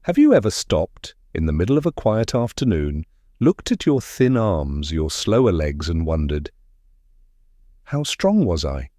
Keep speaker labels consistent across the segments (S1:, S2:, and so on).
S1: Have you ever stopped in the middle of a quiet afternoon, looked at your thin arms, your slower legs, and wondered, how strong was I?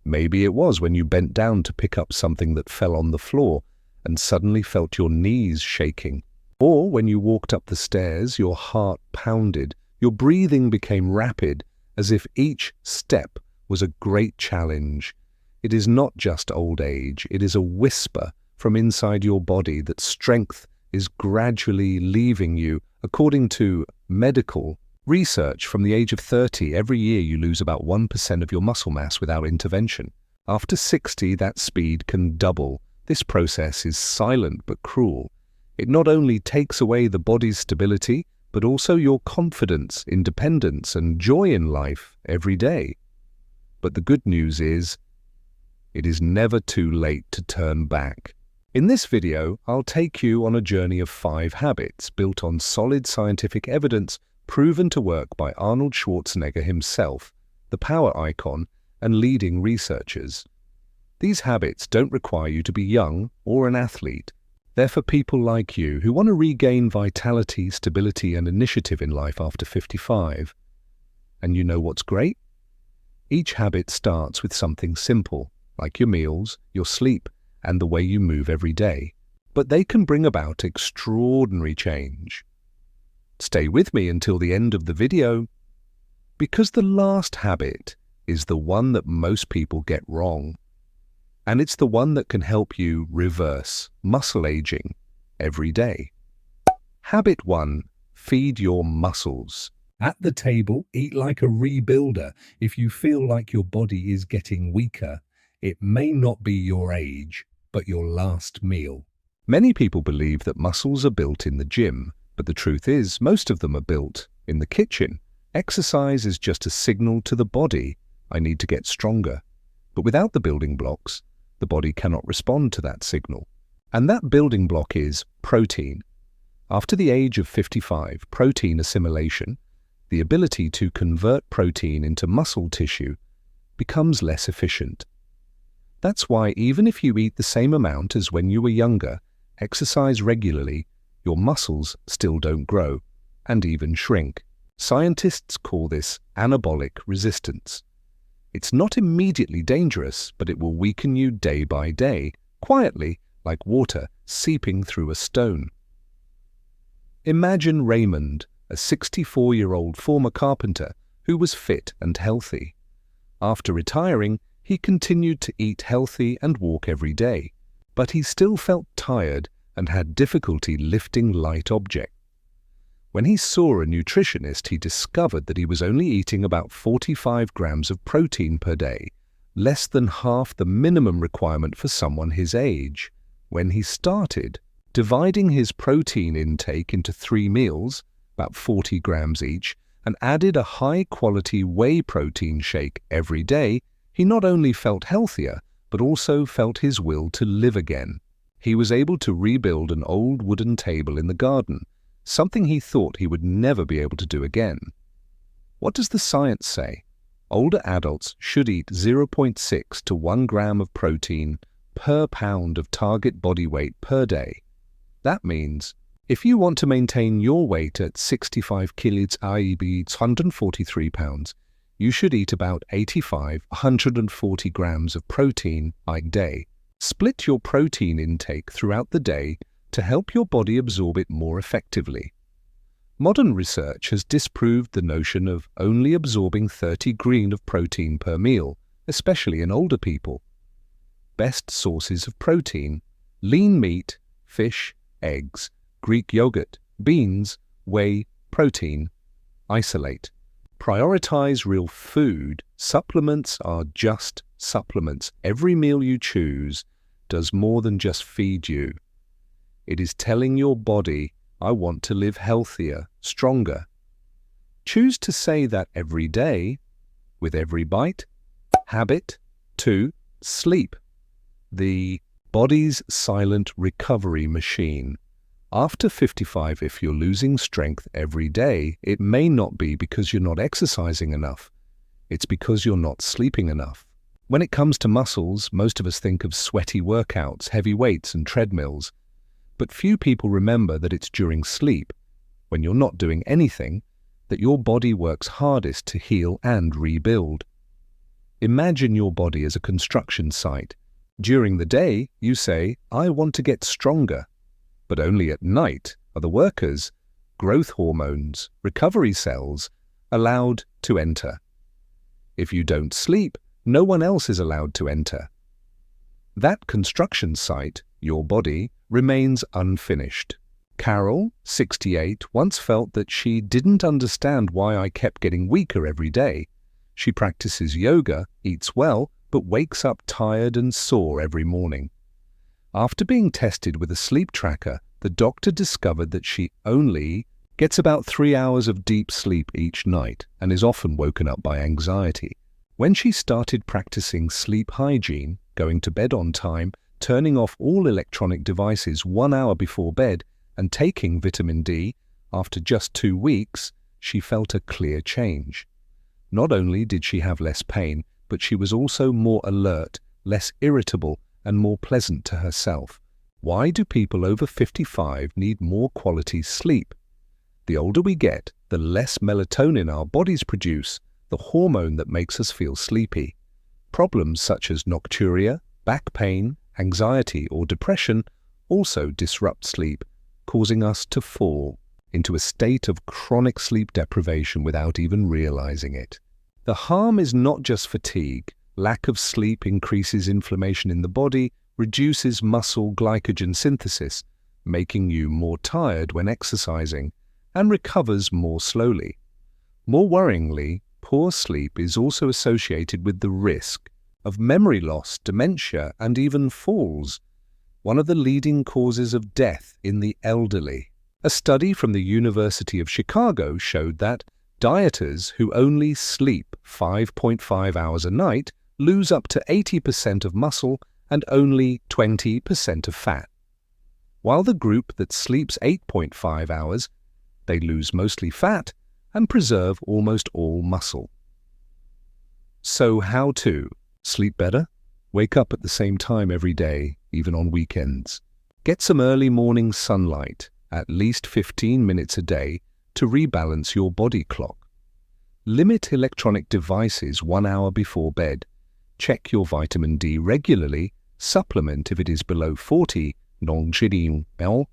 S1: Maybe it was when you bent down to pick up something that fell on the floor and suddenly felt your knees shaking. Or when you walked up the stairs, your heart pounded, your breathing became rapid, as if each step was a great challenge. It is not just old age, it is a whisper from inside your body that strength is gradually leaving you. According to medical research, from the age of 30, every year you lose about 1% of your muscle mass without intervention. After 60, that speed can double. This process is silent but cruel. It not only takes away the body's stability, but also your confidence, independence, and joy in life every day. But the good news is, it is never too late to turn back. In this video, I'll take you on a journey of 5 habits built on solid scientific evidence proven to work by Arnold Schwarzenegger himself, the power icon, and leading researchers. These habits don't require you to be young or an athlete. They're for people like you who want to regain vitality, stability, and initiative in life after 55. And you know what's great? Each habit starts with something simple, like your meals, your sleep, and the way you move every day. But they can bring about extraordinary change. Stay with me until the end of the video, because the last habit is the one that most people get wrong. And it's the one that can help you reverse muscle aging every day. Habit 1. Feed your muscles. At the table, eat like a rebuilder. If you feel like your body is getting weaker, it may not be your age, but your last meal. Many people believe that muscles are built in the gym, but the truth is most of them are built in the kitchen. Exercise is just a signal to the body, I need to get stronger. But without the building blocks, the body cannot respond to that signal. And that building block is protein. After the age of 55, protein assimilation, the ability to convert protein into muscle tissue, becomes less efficient. That's why even if you eat the same amount as when you were younger, exercise regularly, your muscles still don't grow, and even shrink. Scientists call this anabolic resistance. It's not immediately dangerous, but it will weaken you day by day, quietly, like water seeping through a stone. Imagine Raymond, a 64-year-old former carpenter who was fit and healthy. After retiring, he continued to eat healthy and walk every day, but he still felt tired and had difficulty lifting light objects. When he saw a nutritionist, he discovered that he was only eating about 45 grams of protein per day, less than half the minimum requirement for someone his age. When he started dividing his protein intake into 3 meals, about 40 grams each, and added a high-quality whey protein shake every day, he not only felt healthier, but also felt his will to live again. He was able to rebuild an old wooden table in the garden, something he thought he would never be able to do again. What does the science say? Older adults should eat 0.6 to 1 gram of protein per pound of target body weight per day. That means, if you want to maintain your weight at 65 kilos, i.e. 143 pounds, you should eat about 140 grams of protein a day. Split your protein intake throughout the day to help your body absorb it more effectively. Modern research has disproved the notion of only absorbing 30 grams of protein per meal, especially in older people. Best sources of protein: lean meat, fish, eggs, Greek yogurt, beans, whey, protein. Isolate. Prioritize real food. Supplements are just supplements. Every meal you choose does more than just feed you. It is telling your body, I want to live healthier, stronger. Choose to say that every day, with every bite. Habit 2. Sleep. The body's silent recovery machine. After 55, if you're losing strength every day, it may not be because you're not exercising enough. It's because you're not sleeping enough. When it comes to muscles, most of us think of sweaty workouts, heavy weights, and treadmills. But few people remember that it's during sleep, when you're not doing anything, that your body works hardest to heal and rebuild. Imagine your body as a construction site. During the day, you say, "I want to get stronger." But only at night are the workers, growth hormones, recovery cells, allowed to enter. If you don't sleep, no one else is allowed to enter. That construction site, your body, remains unfinished. Carol, 68, once felt that she didn't understand why I kept getting weaker every day. She practices yoga, eats well, but wakes up tired and sore every morning. After being tested with a sleep tracker, the doctor discovered that she only gets about 3 hours of deep sleep each night and is often woken up by anxiety. When she started practicing sleep hygiene, going to bed on time, turning off all electronic devices 1 hour before bed, and taking vitamin D, after just 2 weeks, she felt a clear change. Not only did she have less pain, but she was also more alert, less irritable, and more pleasant to herself. Why do people over 55 need more quality sleep? The older we get, the less melatonin our bodies produce, the hormone that makes us feel sleepy. Problems such as nocturia, back pain, anxiety, or depression also disrupt sleep, causing us to fall into a state of chronic sleep deprivation without even realizing it. The harm is not just fatigue. Lack of sleep increases inflammation in the body, reduces muscle glycogen synthesis, making you more tired when exercising, and recovers more slowly. More worryingly, poor sleep is also associated with the risk of memory loss, dementia, and even falls, one of the leading causes of death in the elderly. A study from the University of Chicago showed that dieters who only sleep 5.5 hours a night lose up to 80% of muscle and only 20% of fat. While the group that sleeps 8.5 hours, they lose mostly fat and preserve almost all muscle. So how to sleep better? Wake up at the same time every day, even on weekends. Get some early morning sunlight, at least 15 minutes a day, to rebalance your body clock. Limit electronic devices 1 hour before bed. Check your vitamin D regularly. Supplement if it is below 40 ml.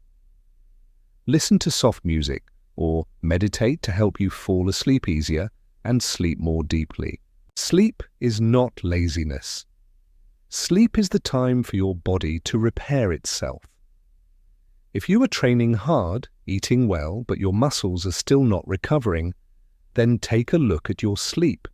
S1: Listen to soft music or meditate to help you fall asleep easier and sleep more deeply. Sleep is not laziness. Sleep is the time for your body to repair itself. If you are training hard, eating well, but your muscles are still not recovering, then take a look at your sleep.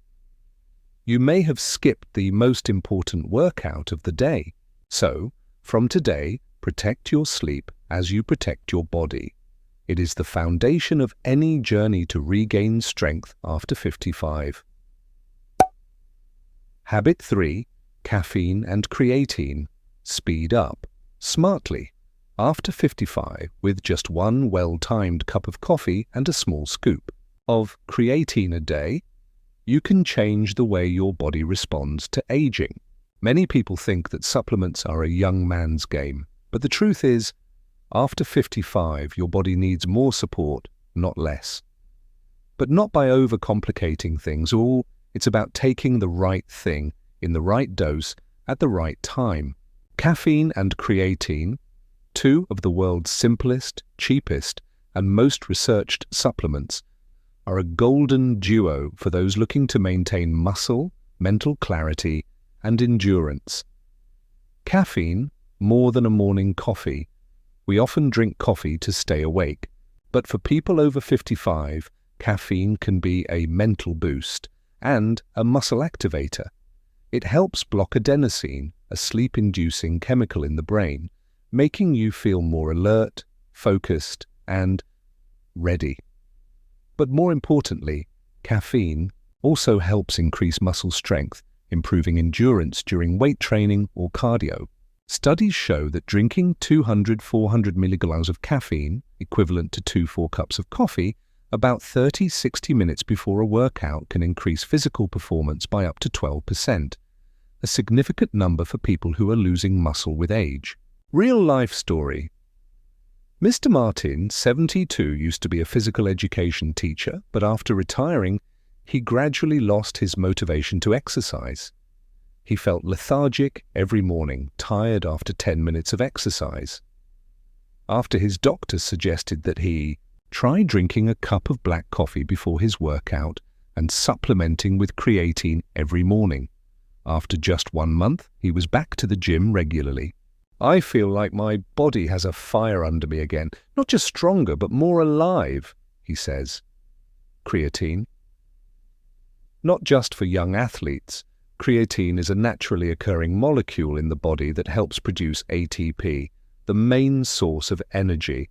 S1: You may have skipped the most important workout of the day. So, from today, protect your sleep as you protect your body. It is the foundation of any journey to regain strength after 55. Habit 3. Caffeine and creatine. Speed up smartly. After 55, with just one well-timed cup of coffee and a small scoop of creatine a day, you can change the way your body responds to aging. Many people think that supplements are a young man's game, but the truth is, after 55, your body needs more support, not less. But not by overcomplicating things. It's about taking the right thing in the right dose at the right time. Caffeine and creatine, two of the world's simplest, cheapest, and most researched supplements, are a golden duo for those looking to maintain muscle, mental clarity, and endurance. Caffeine, more than a morning coffee. We often drink coffee to stay awake, but for people over 55, caffeine can be a mental boost and a muscle activator. It helps block adenosine, a sleep-inducing chemical in the brain, making you feel more alert, focused, and ready. But more importantly, caffeine also helps increase muscle strength, improving endurance during weight training or cardio. Studies show that drinking 200-400 milligrams of caffeine, equivalent to 2-4 cups of coffee, about 30-60 minutes before a workout can increase physical performance by up to 12%, a significant number for people who are losing muscle with age. Real-life story. Mr. Martin, 72, used to be a physical education teacher, but after retiring, he gradually lost his motivation to exercise. He felt lethargic every morning, tired after 10 minutes of exercise. After his doctor suggested that he try drinking a cup of black coffee before his workout and supplementing with creatine every morning. After just 1 month, he was back to the gym regularly. "I feel like my body has a fire under me again, not just stronger, but more alive," he says. Creatine. Not just for young athletes, creatine is a naturally occurring molecule in the body that helps produce ATP, the main source of energy.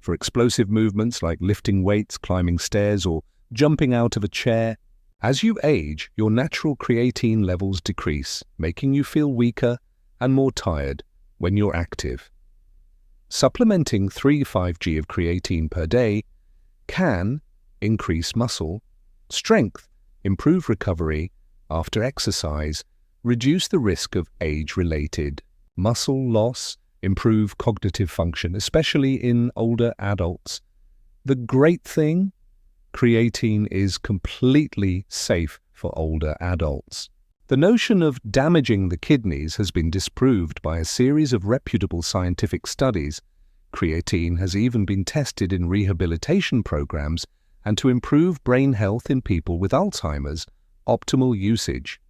S1: For explosive movements like lifting weights, climbing stairs, or jumping out of a chair, as you age, your natural creatine levels decrease, making you feel weaker and more tired when you're active. Supplementing 3-5 g of creatine per day can increase muscle strength, improve recovery after exercise, reduce the risk of age-related muscle loss, improve cognitive function, especially in older adults. The great thing, creatine is completely safe for older adults. The notion of damaging the kidneys has been disproved by a series of reputable scientific studies. Creatine has even been tested in rehabilitation programs and to improve brain health in people with Alzheimer's. Optimal usage.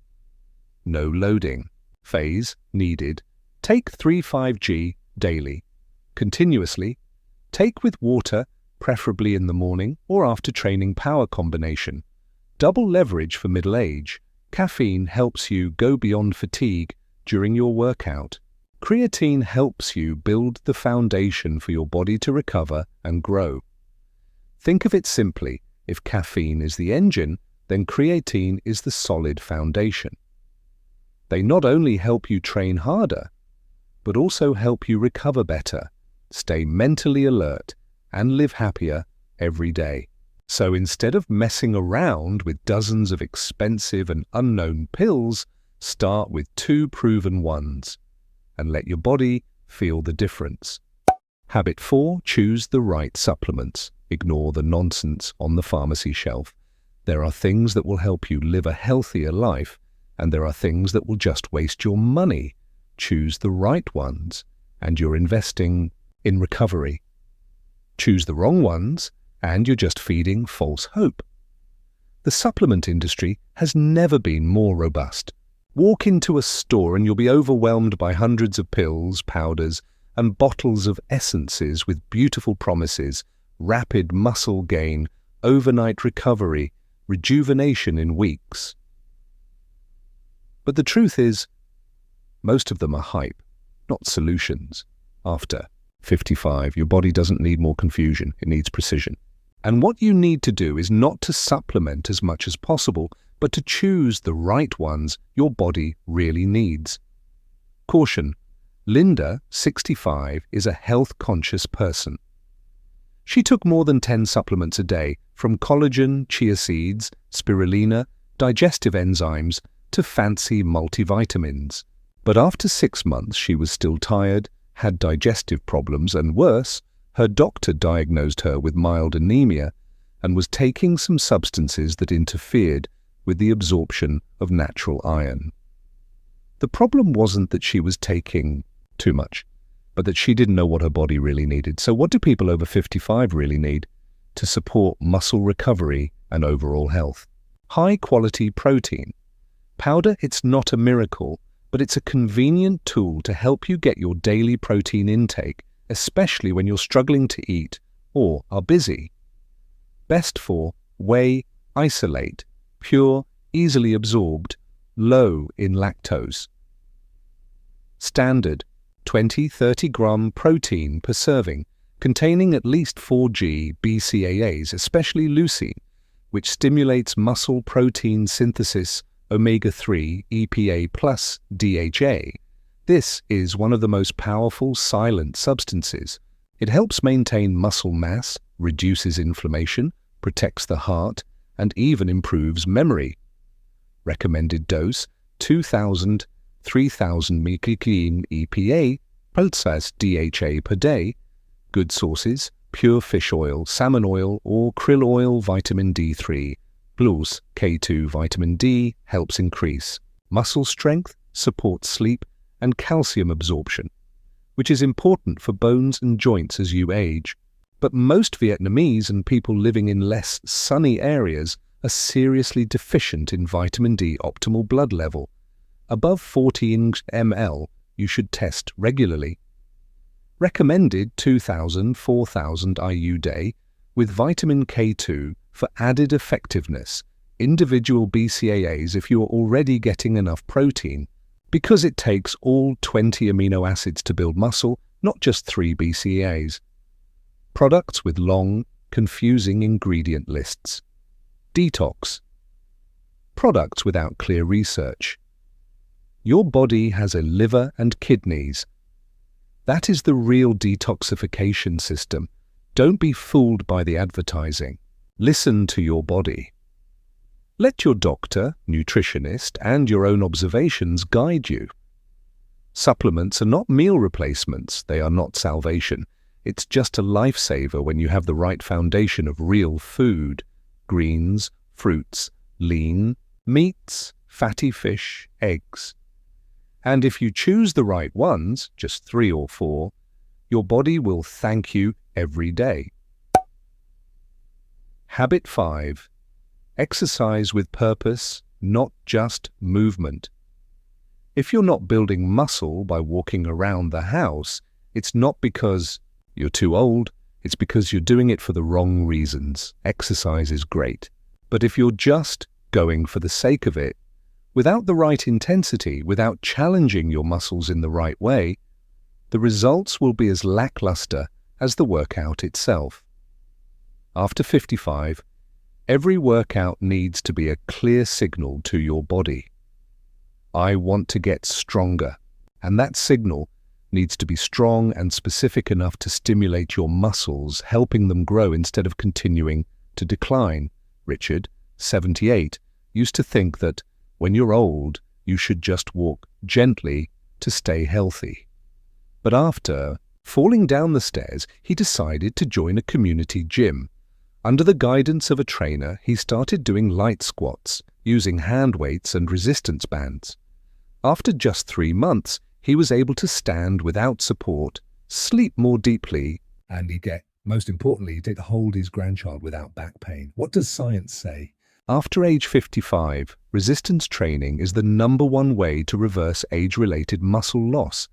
S1: No loading. Phase needed. Take 3-5 g daily. Continuously. Take with water, preferably in the morning or after training power combination. Double leverage for middle age. Caffeine helps you go beyond fatigue during your workout. Creatine helps you build the foundation for your body to recover and grow. Think of it simply. If caffeine is the engine, then creatine is the solid foundation. They not only help you train harder, but also help you recover better, stay mentally alert, and live happier every day. So instead of messing around with dozens of expensive and unknown pills, start with 2 proven ones and let your body feel the difference. Habit 4. Choose the right supplements. Ignore the nonsense on the pharmacy shelf. There are things that will help you live a healthier life, and there are things that will just waste your money. Choose the right ones, and you're investing in recovery. Choose the wrong ones, and you're just feeding false hope. The supplement industry has never been more robust. Walk into a store and you'll be overwhelmed by hundreds of pills, powders, and bottles of essences with beautiful promises, rapid muscle gain, overnight recovery, rejuvenation in weeks. But the truth is, most of them are hype, not solutions. After 55, your body doesn't need more confusion, it needs precision. And what you need to do is not to supplement as much as possible, but to choose the right ones your body really needs. Caution: Linda, 65, is a health-conscious person. She took more than 10 supplements a day, from collagen, chia seeds, spirulina, digestive enzymes, to fancy multivitamins. But after 6 months, she was still tired, had digestive problems, and worse, her doctor diagnosed her with mild anemia and was taking some substances that interfered with the absorption of natural iron. The problem wasn't that she was taking too much, but that she didn't know what her body really needed. So what do people over 55 really need to support muscle recovery and overall health? High-quality protein. Powder, it's not a miracle, but it's a convenient tool to help you get your daily protein intake, especially when you're struggling to eat or are busy. Best for whey isolate, pure, easily absorbed, low in lactose. Standard 20-30 gram protein per serving, containing at least 4G BCAAs, especially leucine, which stimulates muscle protein synthesis, omega-3, EPA plus DHA. This is one of the most powerful silent substances. It helps maintain muscle mass, reduces inflammation, protects the heart, and even improves memory. Recommended dose 2,000 3,000 mcg EPA plus DHA per day. Good sources: pure fish oil, salmon oil, or krill oil, vitamin D3. Plus, K2 vitamin D helps increase muscle strength, supports sleep, and calcium absorption, which is important for bones and joints as you age. But most Vietnamese and people living in less sunny areas are seriously deficient in vitamin D optimal blood level. Above 40 ml, you should test regularly. Recommended 2,000–4,000 IU day with vitamin K2 for added effectiveness. Individual BCAAs if you are already getting enough protein, because it takes all 20 amino acids to build muscle, not just 3 BCAAs. Products with long, confusing ingredient lists. Detox. Products without clear research. Your body has a liver and kidneys. That is the real detoxification system. Don't be fooled by the advertising. Listen to your body. Let your doctor, nutritionist, and your own observations guide you. Supplements are not meal replacements. They are not salvation. It's just a lifesaver when you have the right foundation of real food: greens, fruits, lean, meats, fatty fish, eggs. And if you choose the right ones, just 3 or 4, your body will thank you every day. Habit 5. Exercise with purpose, not just movement. If you're not building muscle by walking around the house, it's not because you're too old, it's because you're doing it for the wrong reasons. Exercise is great. But if you're just going for the sake of it, without the right intensity, without challenging your muscles in the right way, the results will be as lackluster as the workout itself. After 55, every workout needs to be a clear signal to your body. I want to get stronger, and that signal needs to be strong and specific enough to stimulate your muscles, helping them grow instead of continuing to decline. Richard, 78, used to think that when you're old, you should just walk gently to stay healthy. But after falling down the stairs, he decided to join a community gym. Under the guidance of a trainer, he started doing light squats, using hand weights and resistance bands. After just 3 months, he was able to stand without support, sleep more deeply, and most importantly, he did hold his grandchild without back pain. What does science say? After age 55, resistance training is the #1 way to reverse age-related muscle loss.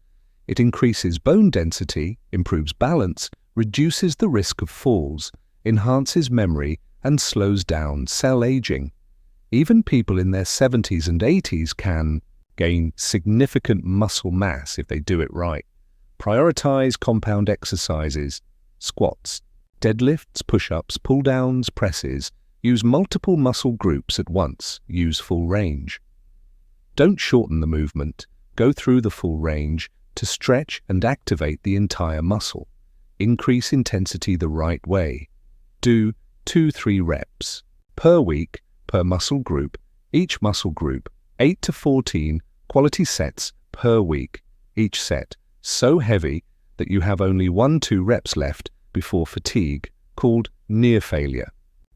S1: It increases bone density, improves balance, reduces the risk of falls, enhances memory, and slows down cell aging. Even people in their 70s and 80s can gain significant muscle mass if they do it right. Prioritize compound exercises: squats, deadlifts, push-ups, pull-downs, presses. Use multiple muscle groups at once. Use full range. Don't shorten the movement. Go through the full range to stretch and activate the entire muscle. Increase intensity the right way. Do 2–3 reps per week per muscle group. Each muscle group, 8 to 14 quality sets per week. Each set so heavy that you have only 1–2 reps left before fatigue, called near failure.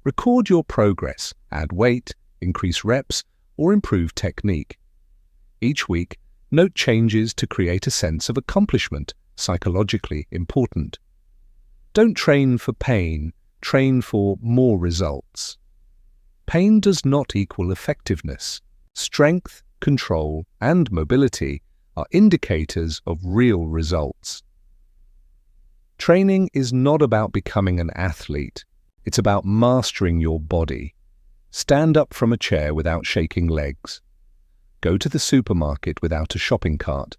S1: Record your progress, add weight, increase reps, or improve technique. Each week, note changes to create a sense of accomplishment, psychologically important. Don't train for pain, train for more results. Pain does not equal effectiveness. Strength, control, and mobility are indicators of real results. Training is not about becoming an athlete. It's about mastering your body. Stand up from a chair without shaking legs. Go to the supermarket without a shopping cart.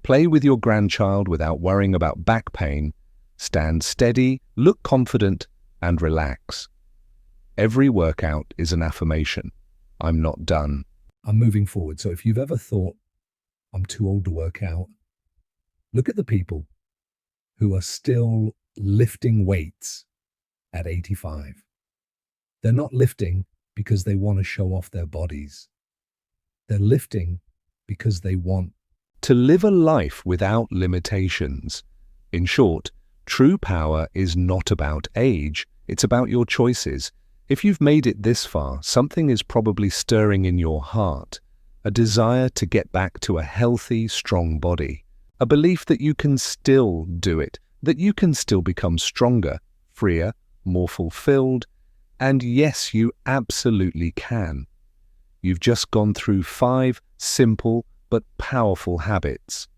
S1: Play with your grandchild without worrying about back pain. Stand steady, look confident, and relax. Every workout is an affirmation. I'm not done. I'm moving forward. So if you've ever thought, I'm too old to work out, look at the people who are still lifting weights at 85. They're not lifting because they want to show off their bodies. They're lifting because they want to live a life without limitations. In short, True power is not about age, it's about your choices. If you've made it this far, something is probably stirring in your heart, a desire to get back to a healthy, strong body, a belief that you can still do it, that you can still become stronger, freer, more fulfilled, and yes, you absolutely can. You've just gone through 5 simple but powerful habits.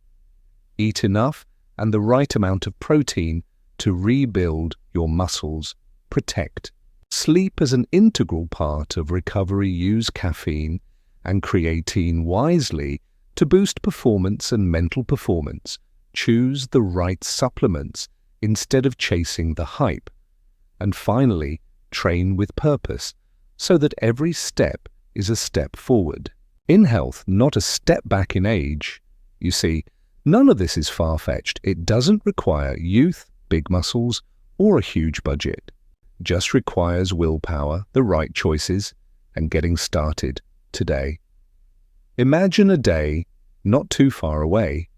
S1: Eat enough and the right amount of protein to rebuild your muscles. Protect. Sleep as an integral part of recovery. Use caffeine and creatine wisely to boost performance and mental performance. Choose the right supplements instead of chasing the hype. And finally, train with purpose so that every step is a step forward. In health, not a step back in age. You see, none of this is far-fetched. It doesn't require youth, big muscles, or a huge budget. Just requires willpower, the right choices, and getting started today. Imagine a day not too far away.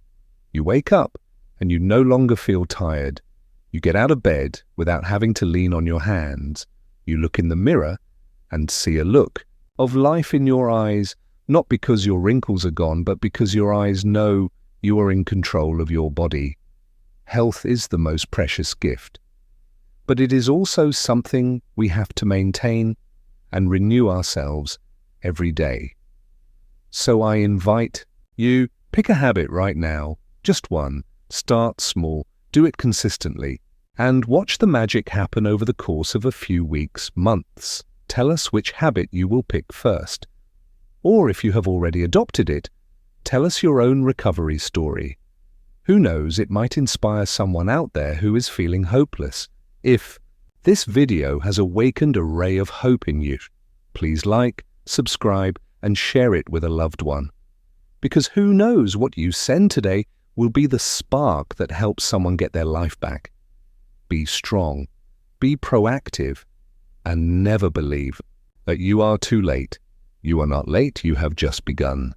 S1: You wake up and you no longer feel tired. You get out of bed without having to lean on your hands. You look in the mirror and see a look of life in your eyes, not because your wrinkles are gone, but because your eyes know you are in control of your body. Health is the most precious gift, but it is also something we have to maintain and renew ourselves every day. So I invite you, pick a habit right now, just one, start small, do it consistently, and watch the magic happen over the course of a few weeks, months. Tell us which habit you will pick first. Or if you have already adopted it, tell us your own recovery story. Who knows, it might inspire someone out there who is feeling hopeless. If this video has awakened a ray of hope in you, please like, subscribe, and share it with a loved one. Because who knows, what you send today will be the spark that helps someone get their life back. Be strong, be proactive, and never believe that you are too late. You are not late, you have just begun.